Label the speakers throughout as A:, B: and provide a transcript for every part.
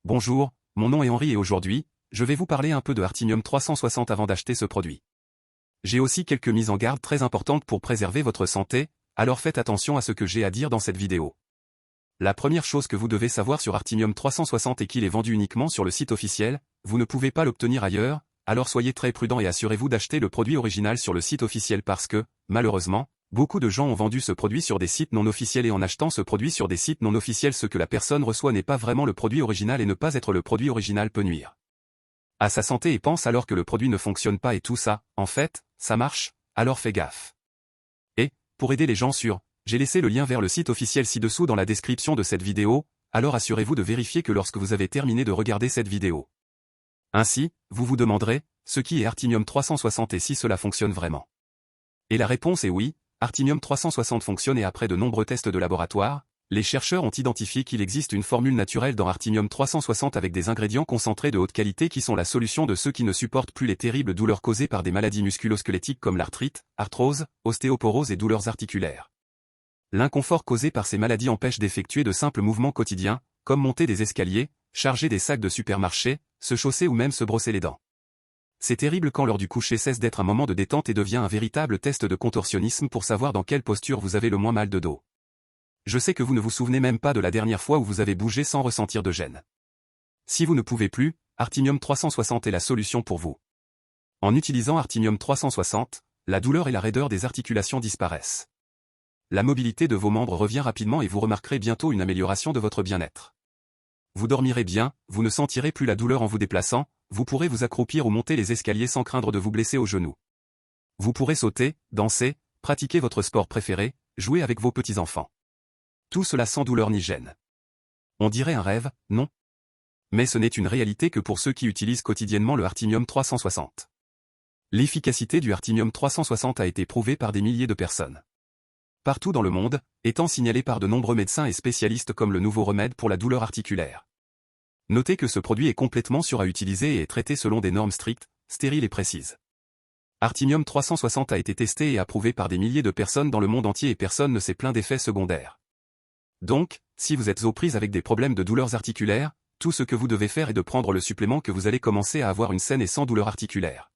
A: Bonjour, mon nom est Henri et aujourd'hui, je vais vous parler un peu de Artinium 360 avant d'acheter ce produit. J'ai aussi quelques mises en garde très importantes pour préserver votre santé, alors faites attention à ce que j'ai à dire dans cette vidéo. La première chose que vous devez savoir sur Artinium 360 est qu'il est vendu uniquement sur le site officiel, vous ne pouvez pas l'obtenir ailleurs, alors soyez très prudent et assurez-vous d'acheter le produit original sur le site officiel parce que, malheureusement, beaucoup de gens ont vendu ce produit sur des sites non officiels et en achetant ce produit sur des sites non officiels ce que la personne reçoit n'est pas vraiment le produit original et ne pas être le produit original peut nuire à sa santé et pense alors que le produit ne fonctionne pas et tout ça, en fait, ça marche, alors fais gaffe. Et, pour aider les gens j'ai laissé le lien vers le site officiel ci-dessous dans la description de cette vidéo, alors assurez-vous de vérifier que lorsque vous avez terminé de regarder cette vidéo. Ainsi, vous vous demanderez, ce qui est Artinium 360 et si cela fonctionne vraiment. Et la réponse est oui, Artinium 360 fonctionne et après de nombreux tests de laboratoire, les chercheurs ont identifié qu'il existe une formule naturelle dans Artinium 360 avec des ingrédients concentrés de haute qualité qui sont la solution de ceux qui ne supportent plus les terribles douleurs causées par des maladies musculo-squelettiques comme l'arthrite, arthrose, ostéoporose et douleurs articulaires. L'inconfort causé par ces maladies empêche d'effectuer de simples mouvements quotidiens, comme monter des escaliers, charger des sacs de supermarché, se chausser ou même se brosser les dents. C'est terrible quand l'heure du coucher cesse d'être un moment de détente et devient un véritable test de contorsionnisme pour savoir dans quelle posture vous avez le moins mal de dos. Je sais que vous ne vous souvenez même pas de la dernière fois où vous avez bougé sans ressentir de gêne. Si vous ne pouvez plus, Artinium 360 est la solution pour vous. En utilisant Artinium 360, la douleur et la raideur des articulations disparaissent. La mobilité de vos membres revient rapidement et vous remarquerez bientôt une amélioration de votre bien-être. Vous dormirez bien, vous ne sentirez plus la douleur en vous déplaçant, vous pourrez vous accroupir ou monter les escaliers sans craindre de vous blesser au genou. Vous pourrez sauter, danser, pratiquer votre sport préféré, jouer avec vos petits-enfants. Tout cela sans douleur ni gêne. On dirait un rêve, non? Mais ce n'est une réalité que pour ceux qui utilisent quotidiennement le Artinium 360. L'efficacité du Artinium 360 a été prouvée par des milliers de personnes. Partout dans le monde, étant signalé par de nombreux médecins et spécialistes comme le nouveau remède pour la douleur articulaire. Notez que ce produit est complètement sûr à utiliser et est traité selon des normes strictes, stériles et précises. Artinium 360 a été testé et approuvé par des milliers de personnes dans le monde entier et personne ne s'est plaint d'effets secondaires. Donc, si vous êtes aux prises avec des problèmes de douleurs articulaires, tout ce que vous devez faire est de prendre le supplément que vous allez commencer à avoir une saine et sans douleur articulaire.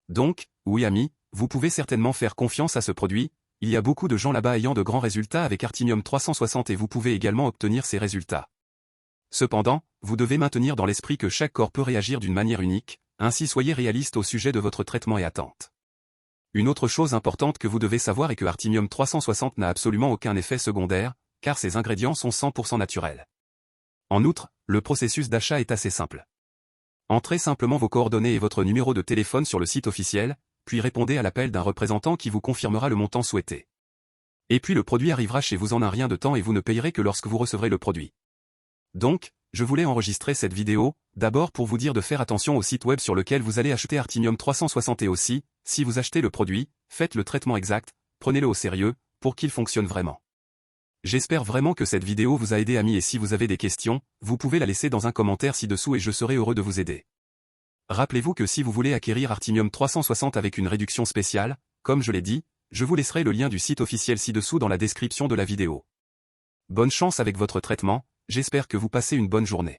A: Donc, oui amis, vous pouvez certainement faire confiance à ce produit, il y a beaucoup de gens là-bas ayant de grands résultats avec Artinium 360 et vous pouvez également obtenir ces résultats. Cependant, vous devez maintenir dans l'esprit que chaque corps peut réagir d'une manière unique, ainsi soyez réaliste au sujet de votre traitement et attente. Une autre chose importante que vous devez savoir est que Artinium 360 n'a absolument aucun effet secondaire, car ses ingrédients sont 100% naturels. En outre, le processus d'achat est assez simple. Entrez simplement vos coordonnées et votre numéro de téléphone sur le site officiel, puis répondez à l'appel d'un représentant qui vous confirmera le montant souhaité. Et puis le produit arrivera chez vous en un rien de temps et vous ne payerez que lorsque vous recevrez le produit. Donc, je voulais enregistrer cette vidéo, d'abord pour vous dire de faire attention au site web sur lequel vous allez acheter Artinium 360 et aussi, si vous achetez le produit, faites le traitement exact, prenez-le au sérieux, pour qu'il fonctionne vraiment. J'espère vraiment que cette vidéo vous a aidé amis et si vous avez des questions, vous pouvez la laisser dans un commentaire ci-dessous et je serai heureux de vous aider. Rappelez-vous que si vous voulez acquérir Artinium 360 avec une réduction spéciale, comme je l'ai dit, je vous laisserai le lien du site officiel ci-dessous dans la description de la vidéo. Bonne chance avec votre traitement, j'espère que vous passez une bonne journée.